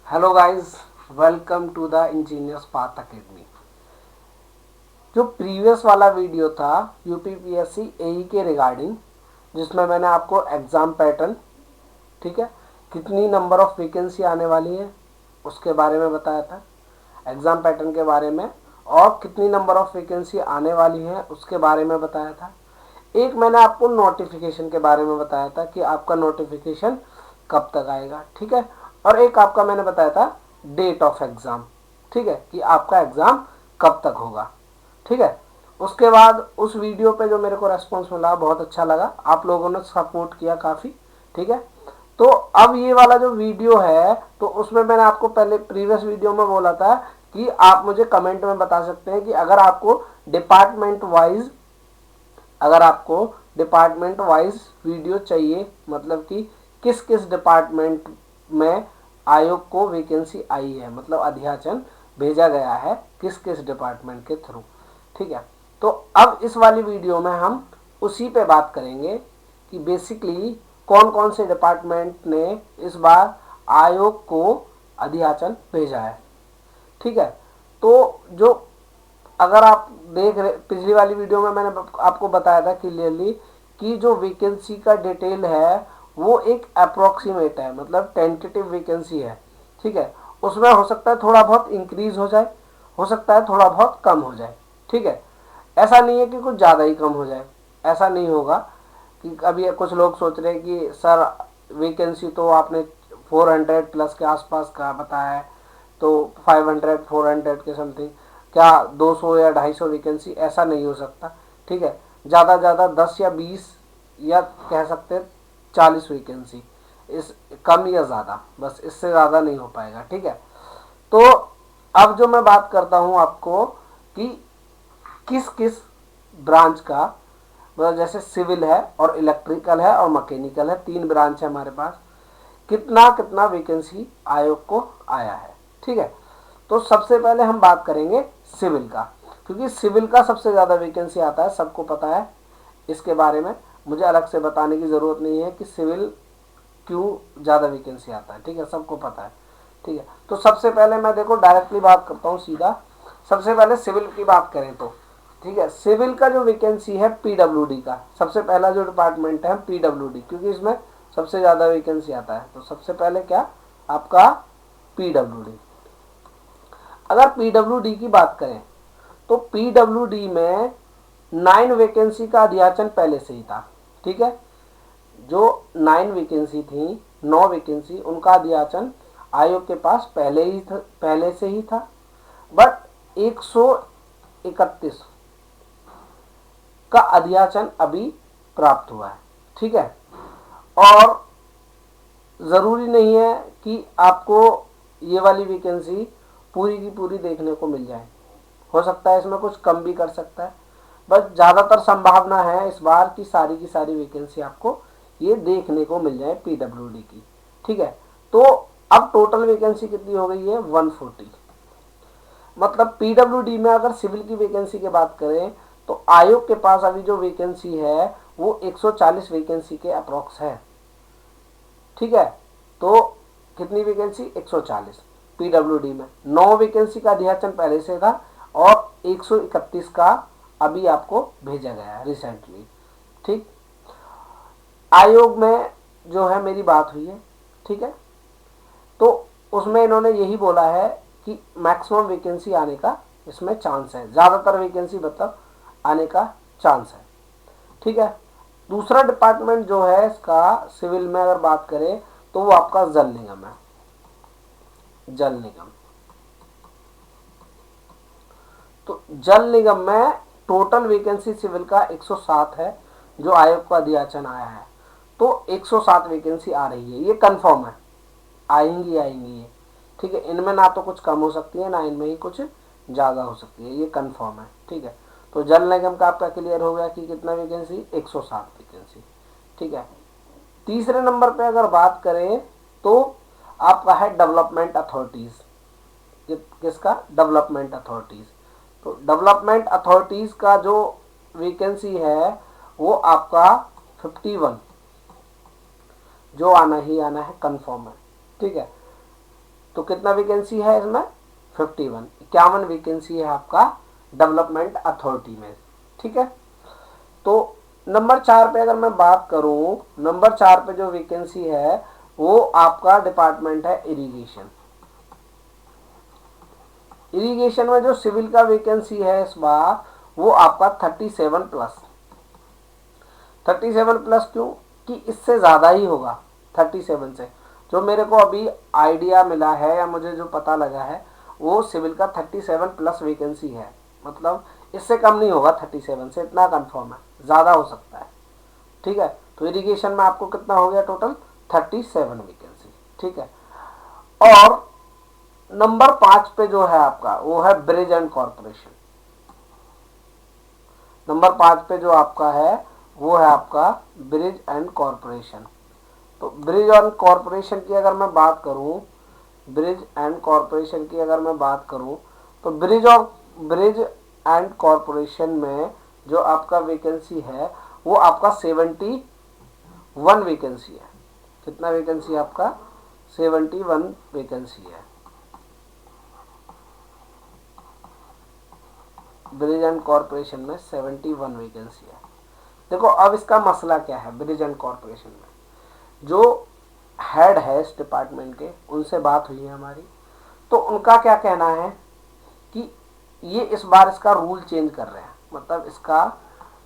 Hello guys, welcome to the engineers path academy. जो previous वाला video था UPPSC AE के रिगार्डिंग, जिसमें मैंने आपको एग्ज़ाम पैटर्न, ठीक है, कितनी नंबर ऑफ वैकेंसी आने वाली है उसके बारे में बताया था, एग्ज़ाम पैटर्न के बारे में, और कितनी नंबर ऑफ वैकेंसी आने वाली है उसके बारे में बताया था। एक मैंने आपको नोटिफिकेशन के बारे में बताया था कि आपका नोटिफिकेशन कब तक आएगा, ठीक है, और एक आपका मैंने बताया था डेट ऑफ एग्ज़ाम, ठीक है, कि आपका एग्ज़ाम कब तक होगा, ठीक है। उसके बाद उस वीडियो पे जो मेरे को रेस्पॉन्स मिला बहुत अच्छा लगा, आप लोगों ने सपोर्ट किया काफ़ी, ठीक है। तो अब ये वाला जो वीडियो है, तो उसमें मैंने आपको पहले प्रीवियस वीडियो में बोला था कि आप मुझे कमेंट में बता सकते हैं कि अगर आपको डिपार्टमेंट वाइज वीडियो चाहिए, मतलब कि किस किस डिपार्टमेंट में आयोग को वैकेंसी आई है, मतलब अध्याचन भेजा गया है किस किस डिपार्टमेंट के थ्रू, ठीक है। तो अब इस वाली वीडियो में हम उसी पे बात करेंगे कि बेसिकली कौन कौन से डिपार्टमेंट ने इस बार आयोग को अध्याचन भेजा है, ठीक है। तो जो अगर आप देख रहे, पिछली वाली वीडियो में मैंने आपको बताया था क्लियरली कि जो वैकेंसी का डिटेल है वो एक अप्रोक्सीमेट है, मतलब टेंटेटिव वैकेंसी है, ठीक है। उसमें हो सकता है थोड़ा बहुत इंक्रीज हो जाए, हो सकता है थोड़ा बहुत कम हो जाए, ठीक है। ऐसा नहीं है कि कुछ ज़्यादा ही कम हो जाए, ऐसा नहीं होगा। कि अभी कुछ लोग सोच रहे हैं कि सर वैकेंसी तो आपने 400 प्लस के आसपास का बताया है, तो 500 400 के समथिंग, क्या 200 या 250 वैकेंसी, ऐसा नहीं हो सकता, ठीक है। ज़्यादा ज़्यादा 10 या 20 या कह सकते हैं 40 वैकेंसी, इस कम या ज़्यादा, बस इससे ज़्यादा नहीं हो पाएगा, ठीक है। तो अब जो मैं बात करता हूँ आपको कि किस किस ब्रांच का, मतलब जैसे सिविल है और इलेक्ट्रिकल है और मैकेनिकल है, तीन ब्रांच है हमारे पास, कितना कितना वैकेंसी आयोग को आया है, ठीक है। तो सबसे पहले हम बात करेंगे सिविल का, क्योंकि सिविल का सबसे ज़्यादा वैकेंसी आता है, सबको पता है। इसके बारे में मुझे अलग से बताने की ज़रूरत नहीं है कि सिविल क्यों ज़्यादा वैकेंसी आता है, ठीक है, सबको पता है, ठीक है। तो सबसे पहले मैं देखो डायरेक्टली बात करता हूँ सीधा, सबसे पहले सिविल की बात करें तो, ठीक है, सिविल का जो वैकेंसी है पीडब्ल्यूडी का, सबसे पहला जो डिपार्टमेंट है पीडब्ल्यूडी, क्योंकि इसमें सबसे ज़्यादा वैकेंसी आता है, तो सबसे पहले क्या आपका पीडब्ल्यूडी। अगर पीडब्ल्यूडी की बात करें तो पीडब्ल्यूडी में 9 वैकेंसी का अध्याचन पहले से ही था, ठीक है। जो 9 वैकेंसी थी, 9 वैकेंसी, उनका अध्याचन आयोग के पास पहले से ही था। बट 131 का अध्याचन अभी प्राप्त हुआ है, ठीक है। और ज़रूरी नहीं है कि आपको ये वाली वैकेंसी पूरी की पूरी देखने को मिल जाए, हो सकता है इसमें कुछ कम भी कर सकता है, बस ज़्यादातर संभावना है इस बार की सारी वैकेंसी आपको ये देखने को मिल जाए पीडब्ल्यूडी की, ठीक है। तो अब टोटल वैकेंसी कितनी हो गई है 140, मतलब पीडब्ल्यूडी में अगर सिविल की वैकेंसी की बात करें तो आयोग के पास अभी जो वैकेंसी है वो 140 वैकेंसी के अप्रोक्स है, ठीक है। तो कितनी वैकेंसी 140 पीडब्ल्यूडी में, 9 वैकेंसी का अध्याचन पहले से था और 131 का अभी आपको भेजा गया है रिसेंटली, ठीक। आयोग में जो है मेरी बात हुई है, ठीक है। तो उसमें इन्होंने यही बोला है कि मैक्सिमम वैकेंसी आने का इसमें चांस है, ज़्यादातर वैकेंसी मतलब आने का चांस है, ठीक है। दूसरा डिपार्टमेंट जो है इसका सिविल में अगर बात करें तो वो आपका जल निगम है, जल निगम। तो जल निगम में टोटल वैकेंसी सिविल का 107 है, जो आयोग का अध्याचन आया है, तो 107 वैकेंसी आ रही है, ये कंफर्म है, आएंगी आएंगी ये, ठीक है। इनमें ना तो कुछ कम हो सकती है ना इनमें ही कुछ ज़्यादा हो सकती है, ये कंफर्म है, ठीक है। तो जल निगम का आपका क्लियर हो गया कि कितना वैकेंसी 107 वैकेंसी, ठीक है। तीसरे नंबर पे अगर बात करें तो आपका है डेवलपमेंट अथॉरिटीज़, किसका डेवलपमेंट अथॉरिटीज़। तो डेवलपमेंट अथॉरिटीज़ का जो वैकेंसी है वो आपका 51, जो आना ही आना है, कंफर्म है, ठीक है। तो कितना वैकेंसी है इसमें 51 वैकेंसी है आपका डेवलपमेंट अथॉरिटी में। ठीक है, तो नंबर 4 पे अगर मैं बात करूं, नंबर 4 पे जो वैकेंसी है वो आपका डिपार्टमेंट है इरिगेशन। इरिगेशन में जो सिविल का वैकेंसी है इस बार वो आपका 37+। 37+ क्यों कि इससे ज़्यादा ही होगा 37 से। जो मेरे को अभी आइडिया मिला है या मुझे जो पता लगा है वो सिविल का 37+ वैकेंसी है, मतलब इससे कम नहीं होगा 37 से, इतना कंफर्म है, ज़्यादा हो सकता है। ठीक है, तो इरिगेशन में आपको कितना हो गया टोटल 37 वैकेंसी। ठीक है, और नंबर 5 पे जो है आपका वो है ब्रिज एंड कॉरपोरेशन। नंबर 5 पे जो आपका है वो है आपका ब्रिज एंड कॉरपोरेशन। तो ब्रिज एंड कॉरपोरेशन की अगर मैं बात करूं, ब्रिज एंड कॉरपोरेशन की अगर मैं बात करूं तो ब्रिज एंड कॉरपोरेशन में जो आपका वैकेंसी है वो आपका 71 वैकेंसी है। कितना वैकेंसी है आपका 71 वैकेंसी है ब्रिज एंड कॉरपोरेशन में 71 वैकेंसी है। देखो अब इसका मसला क्या है, ब्रिज एंड कॉरपोरेशन में जो हेड है इस डिपार्टमेंट के उनसे बात हुई है हमारी, तो उनका क्या कहना है कि ये इस बार इसका रूल चेंज कर रहे हैं, मतलब इसका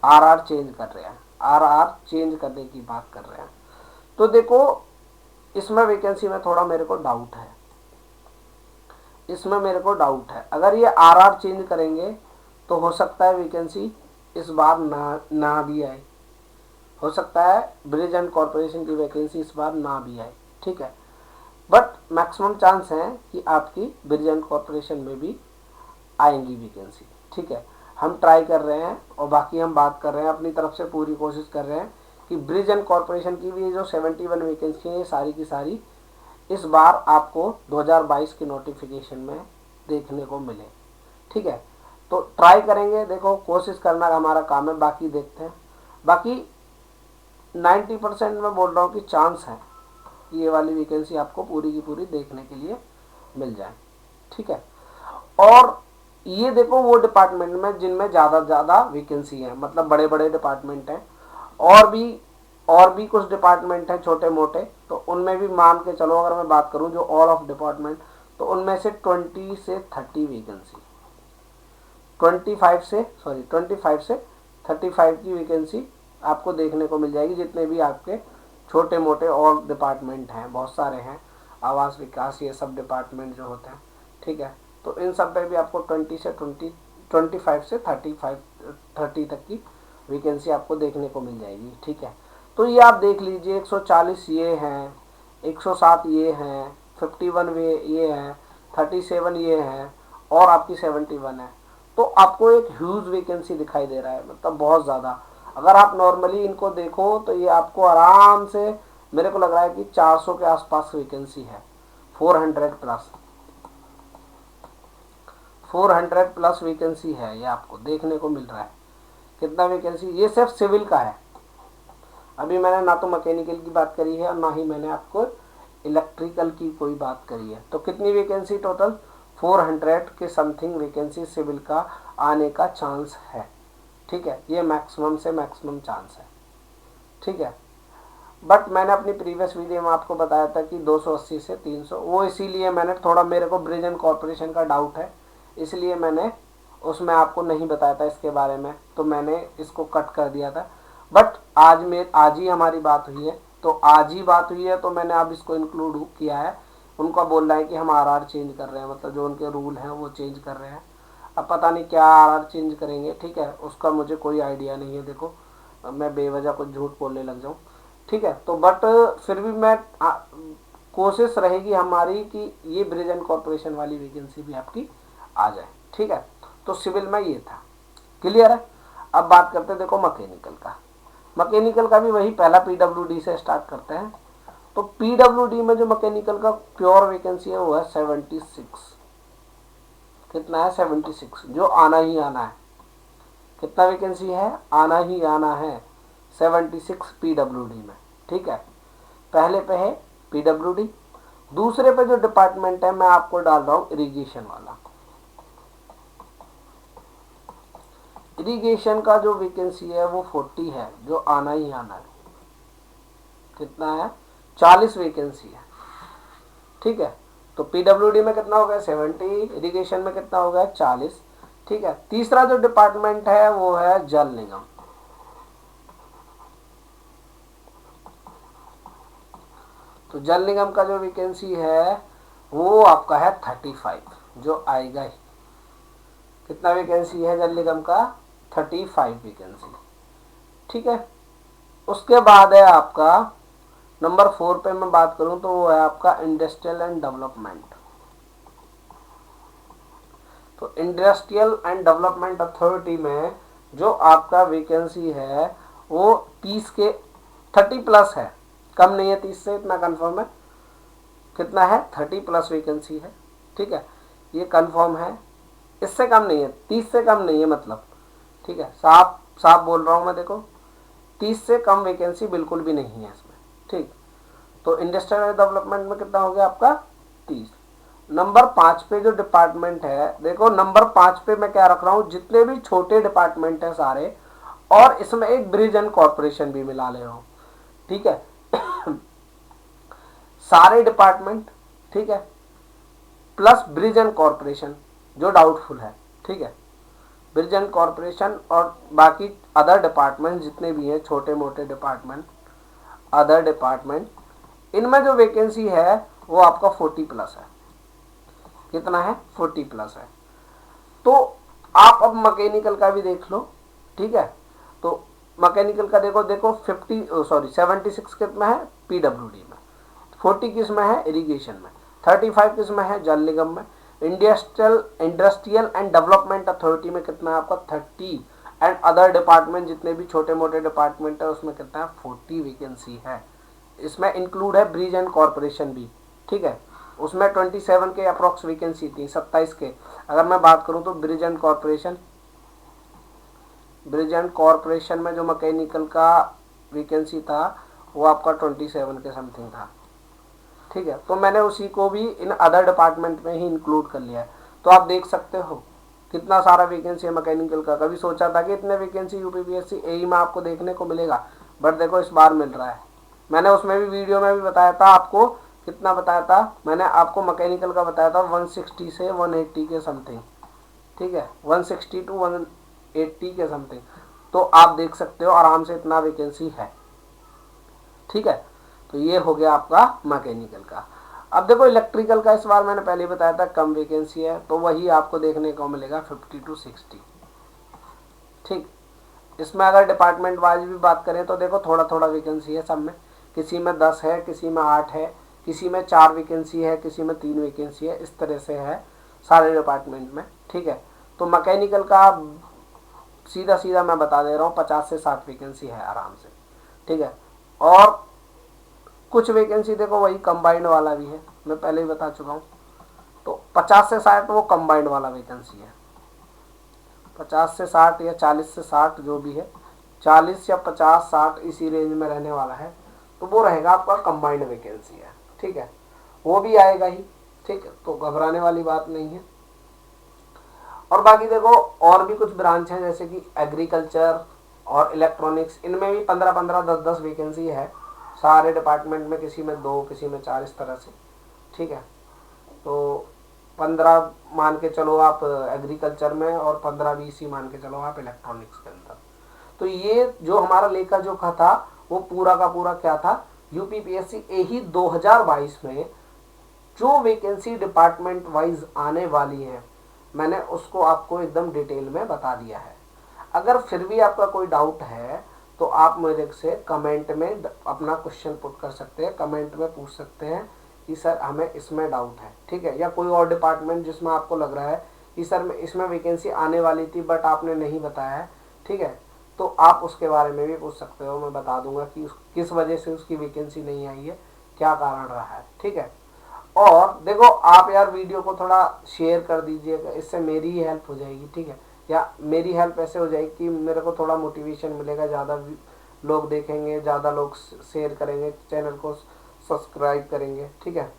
आरआर चेंज कर रहे हैं, आरआर चेंज करने की बात कर रहे हैं। तो देखो इसमें वैकेंसी में थोड़ा मेरे को डाउट है, इसमें मेरे को डाउट है। अगर ये आरआर चेंज करेंगे तो हो सकता है वैकेंसी इस बार ना भी आए, हो सकता है ब्रिज एंड कॉरपोरेशन की वैकेंसी इस बार ना भी आए। ठीक है, बट मैक्सिमम चांस है कि आपकी ब्रिज एंड कॉरपोरेशन में भी आएंगी वैकेंसी। ठीक है, हम ट्राई कर रहे हैं और बाकी हम बात कर रहे हैं, अपनी तरफ से पूरी कोशिश कर रहे हैं कि ब्रिज एंड कॉरपोरेशन की भी जो 71 वैकेंसी है ये सारी की सारी इस बार आपको 2022 के नोटिफिकेशन में देखने को मिले। ठीक है, तो ट्राई करेंगे, देखो कोशिश करना हमारा काम है, बाकी देखते हैं। बाकी 90% मैं बोल रहा हूँ कि चांस है कि ये वाली वैकेंसी आपको पूरी की पूरी देखने के लिए मिल जाए। ठीक है, और ये देखो वो डिपार्टमेंट में जिनमें ज़्यादा ज़्यादा वैकेंसी है, मतलब बड़े बड़े डिपार्टमेंट हैं, और भी कुछ डिपार्टमेंट हैं छोटे मोटे, तो उनमें भी मान के चलो अगर मैं बात करूं जो ऑल ऑफ डिपार्टमेंट, तो उनमें से 20 से 30 वैकेंसी, 25 से 35 की वैकेंसी आपको देखने को मिल जाएगी। जितने भी आपके छोटे मोटे और डिपार्टमेंट हैं, बहुत सारे हैं, आवास विकास ये सब डिपार्टमेंट जो होते हैं। ठीक है, तो इन सब पे भी आपको 25 से 30 तक की वैकेंसी आपको देखने को मिल जाएगी। ठीक है, तो ये आप देख लीजिए 140 ये हैं, 107 ये हैं, 51 ये हैं, 37 ये हैं और आपकी 71 है। तो आपको एक ह्यूज वैकेंसी दिखाई दे रहा है, मतलब बहुत ज़्यादा। अगर आप नॉर्मली इनको देखो तो ये आपको आराम से मेरे को लग रहा है कि 400 के आसपास वैकेंसी है, 400+ वैकेंसी है ये आपको देखने को मिल रहा है। कितना वैकेंसी, ये सिर्फ सिविल का है। अभी मैंने ना तो मैकेनिकल की बात करी है और ना ही मैंने आपको इलेक्ट्रिकल की कोई बात करी है। तो कितनी वैकेंसी टोटल 400 के समथिंग वैकेंसी सिविल का आने का चांस है। ठीक है, ये मैक्सिमम से मैक्सिमम चांस है। ठीक है, बट मैंने अपनी प्रीवियस वीडियो में आपको बताया था कि 280 से 300, वो इसीलिए मैंने थोड़ा, मेरे को ब्रिज एंड कॉरपोरेशन का डाउट है इसलिए मैंने उसमें आपको नहीं बताया था इसके बारे में, तो मैंने इसको कट कर दिया था। बट आज ही हमारी बात हुई है, तो आज ही बात हुई है तो मैंने अब इसको इंक्लूड किया है। उनका बोलना है कि हम आरआर चेंज कर रहे हैं, मतलब जो उनके रूल हैं वो चेंज कर रहे हैं। अब पता नहीं क्या आरआर चेंज करेंगे, ठीक है, उसका मुझे कोई आइडिया नहीं है। देखो मैं बेवजह कुछ झूठ बोलने लग जाऊँ, ठीक है, तो बट फिर भी मैं कोशिश रहेगी हमारी कि ये ब्रिज एंड कॉरपोरेशन वाली वैकेंसी भी आपकी आ जाए। ठीक है, तो सिविल में ये था, क्लियर है। अब बात करते हैं देखो मैकेनिकल का। मैकेनिकल का भी वही पहला पीडब्ल्यूडी से स्टार्ट करते हैं। तो पीडब्ल्यूडी में जो मैकेनिकल का प्योर वैकेंसी है वो है 76। कितना है 76, जो आना ही आना है। कितना वैकेंसी है, आना ही आना है 76 पीडब्ल्यूडी में। ठीक है, पहले पे है पीडब्ल्यूडी, दूसरे पे जो डिपार्टमेंट है मैं आपको डाल रहा हूँ इरिगेशन वाला। इरिगेशन का जो वैकेंसी है वो 40 है, जो आना ही आना है। कितना है? 40 वैकेंसी है। ठीक है, तो पीडब्ल्यूडी में कितना हो गया? 70, इरिगेशन में कितना हो गया? 40। ठीक है, तीसरा जो डिपार्टमेंट है वो है जल निगम। तो जल निगम का जो वैकेंसी है वो आपका है 35, जो आएगा ही। कितना वैकेंसी है जल निगम का? 35 वैकेंसी। ठीक है, उसके बाद है आपका नंबर 4 पे मैं बात करूं तो वो है आपका इंडस्ट्रियल एंड डेवलपमेंट। तो इंडस्ट्रियल एंड डेवलपमेंट अथॉरिटी में जो आपका वैकेंसी है वो 30 प्लस है, कम नहीं है 30 से, इतना कंफर्म है। कितना है? 30 प्लस वैकेंसी है। ठीक है, ये कंफर्म है, इससे कम नहीं है, 30 से कम नहीं है मतलब। ठीक है, साफ साफ बोल रहा हूँ मैं, देखो 30 से कम वैकेंसी बिल्कुल भी नहीं है इसमें। ठीक, तो इंडस्ट्रियल डेवलपमेंट में कितना हो गया आपका? 30। नंबर 5 पे जो डिपार्टमेंट है, देखो नंबर 5 पे मैं क्या रख रहा हूँ, जितने भी छोटे डिपार्टमेंट है सारे, और इसमें एक ब्रिज एंड कॉर्पोरेशन भी मिला ले रहा हूँ। ठीक है सारे डिपार्टमेंट, ठीक है, प्लस ब्रिज एंड कॉर्पोरेशन जो डाउटफुल है। ठीक है, ब्रिज एंड कॉर्पोरेशन और बाकी अदर डिपार्टमेंट जितने भी हैं, छोटे मोटे डिपार्टमेंट, अदर डिपार्टमेंट, इनमें जो वैकेंसी है वो आपका 40 प्लस है। कितना है? 40 प्लस है। तो आप अब मैकेनिकल का भी देख लो। ठीक है, तो मैकेनिकल का देखो 76 किस में है? पीडब्ल्यूडी में। 40 किस में है? इरिगेशन में। 35 किस में है? जल निगम में। इंडस्ट्रियल एंड डेवलपमेंट अथॉरिटी में कितना है आपका? 30, एंड अदर डिपार्टमेंट जितने भी छोटे मोटे डिपार्टमेंट है उसमें कितना है? 40 वैकेंसी है। इसमें इंक्लूड है ब्रिज एंड कॉर्पोरेशन भी। ठीक है, उसमें 27 के अप्रोक्स वैकेंसी थी, 27 के। अगर मैं बात करूं तो ब्रिज एंड कॉर्पोरेशन में जो मैकेनिकल का वैकेंसी था वो आपका 27 के समथिंग था। ठीक है, तो मैंने उसी को भी इन अदर डिपार्टमेंट में ही इंक्लूड कर लिया है। तो आप देख सकते हो कितना सारा वैकेंसी है मैकेनिकल का। कभी सोचा था कि इतने वैकेंसी यूपीपीएससी एई में आपको देखने को मिलेगा, बट देखो इस बार मिल रहा है। मैंने उसमें भी वीडियो में भी बताया था आपको, कितना बताया था मैंने आपको? मैकेनिकल का बताया था 160 से 180 के समथिंग। ठीक है, 160 टू 180 के समथिंग। तो आप देख सकते हो आराम से इतना वैकेंसी है। ठीक है, तो ये हो गया आपका मैकेनिकल का। अब देखो इलेक्ट्रिकल का इस बार मैंने पहले बताया था कम वैकेंसी है, तो वही आपको देखने को मिलेगा 50 टू 60। ठीक, इसमें अगर डिपार्टमेंट वाइज भी बात करें तो देखो थोड़ा थोड़ा वैकेंसी है सब में। किसी में 10 है, किसी में 8 है, किसी में 4 वैकेंसी है, किसी में 3 वैकेंसी है, इस तरह से है सारे डिपार्टमेंट में। ठीक है, तो मैकेनिकल का सीधा सीधा मैं बता दे रहा हूँ 50 से 60 वैकेंसी है आराम से। ठीक है, और कुछ वैकेंसी देखो वही कंबाइंड वाला भी है, मैं पहले ही बता चुका हूँ। तो 50 से 60 वो कंबाइंड वाला वैकेंसी है। 50 से 60 या 40 से 60 जो भी है, 40 या 50 60 इसी रेंज में रहने वाला है, तो वो रहेगा आपका कंबाइंड वैकेंसी है। ठीक है, वो भी आएगा ही। ठीक है, तो घबराने वाली बात नहीं है। और बाकी देखो और भी कुछ ब्रांच हैं जैसे कि एग्रीकल्चर और इलेक्ट्रॉनिक्स, इनमें भी 15-15 10-10 वैकेंसी है सारे डिपार्टमेंट में, किसी में 2 किसी में 4 इस तरह से। ठीक है, तो 15 मान के चलो आप एग्रीकल्चर में, और 15-20 ही मान के चलो आप इलेक्ट्रॉनिक्स के अंदर। तो ये जो हमारा लेखा जोखा था वो पूरा का पूरा क्या था, यूपीपीएससी एही 2022 में जो वैकेंसी डिपार्टमेंट वाइज आने वाली है मैंने उसको आपको एकदम डिटेल में बता दिया है। अगर फिर भी आपका कोई डाउट है तो आप मेरे से कमेंट में अपना क्वेश्चन पुट कर सकते हैं, कमेंट में पूछ सकते हैं कि सर हमें इसमें डाउट है। ठीक है, या कोई और डिपार्टमेंट जिसमें आपको लग रहा है कि सर इसमें वैकेंसी आने वाली थी बट आपने नहीं बताया है, ठीक है, तो आप उसके बारे में भी पूछ सकते हो। मैं बता दूंगा कि किस वजह से उसकी वैकेंसी नहीं आई है, क्या कारण रहा है। ठीक है, और देखो आप यार वीडियो को थोड़ा शेयर कर दीजिएगा, इससे मेरी ही हेल्प हो जाएगी। ठीक है, या मेरी हेल्प ऐसे हो जाएगी कि मेरे को थोड़ा मोटिवेशन मिलेगा, ज़्यादा लोग देखेंगे, ज़्यादा लोग शेयर करेंगे, चैनल को सब्सक्राइब करेंगे। ठीक है,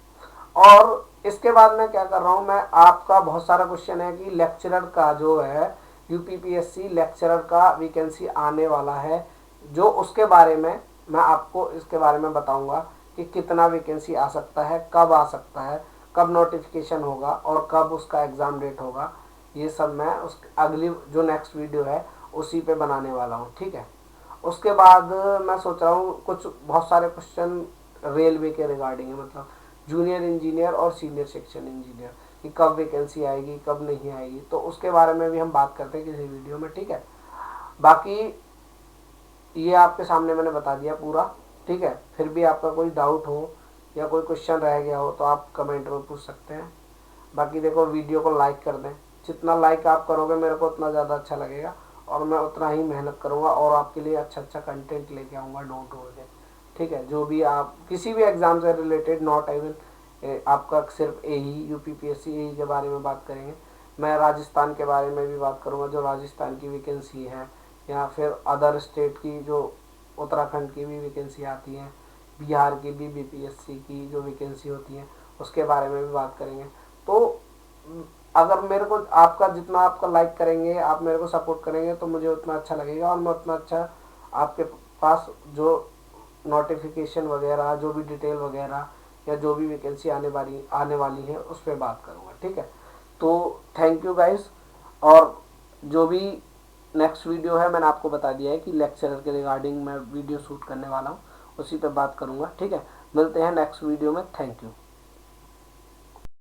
और इसके बाद मैं क्या कर रहा हूँ, मैं आपका बहुत सारा क्वेश्चन है कि लेक्चरर का जो है यूपीपीएससी लेक्चरर का वैकेंसी आने वाला है, जो उसके बारे में मैं आपको इसके बारे में बताऊंगा कि कितना वैकेंसी आ सकता है, कब आ सकता है, कब नोटिफिकेशन होगा और कब उसका एग्ज़ाम डेट होगा। ये सब मैं उस अगली जो नेक्स्ट वीडियो है उसी पे बनाने वाला हूँ, ठीक है। उसके बाद मैं सोच रहा हूँ कुछ बहुत सारे क्वेश्चन रेलवे के रिगार्डिंग है, मतलब जूनियर इंजीनियर और सीनियर सेक्शन इंजीनियर कि कब वैकेंसी आएगी कब नहीं आएगी, तो उसके बारे में भी हम बात करते हैं किसी वीडियो में, ठीक है। बाकी ये आपके सामने मैंने बता दिया पूरा, ठीक है। फिर भी आपका कोई डाउट हो या कोई क्वेश्चन रह गया हो तो आप कमेंट में पूछ सकते हैं। बाकी देखो, वीडियो को लाइक कर दें, जितना लाइक आप करोगे मेरे को उतना ज़्यादा अच्छा लगेगा और मैं उतना ही मेहनत करूँगा और आपके लिए अच्छा अच्छा कंटेंट लेके आऊँगा ढूंढ ढूंढ के, ठीक है। जो भी आप किसी भी एग्ज़ाम से रिलेटेड, नॉट इवन आपका सिर्फ एही यूपीपीएससी एही के बारे में बात करेंगे। मैं राजस्थान के बारे में भी बात करूँगा, जो राजस्थान की वैकेंसी है, या फिर अदर स्टेट की जो उत्तराखंड की भी वैकेंसी आती है, बिहार की भी बीपीएससी की जो वैकेंसी होती है उसके बारे में भी बात करेंगे। तो अगर मेरे को आपका जितना आपका लाइक करेंगे, आप मेरे को सपोर्ट करेंगे तो मुझे उतना अच्छा लगेगा और मैं उतना अच्छा आपके पास जो नोटिफिकेशन वगैरह, जो भी डिटेल वगैरह या जो भी वैकेंसी आने वाली है उस पर बात करूँगा, ठीक है। तो थैंक यू गाइस। और जो भी नेक्स्ट वीडियो है मैंने आपको बता दिया है कि लेक्चरर के रिगार्डिंग मैं वीडियो शूट करने वाला हूँ, उसी पे बात करूँगा, ठीक है। मिलते हैं नेक्स्ट वीडियो में, थैंक यू।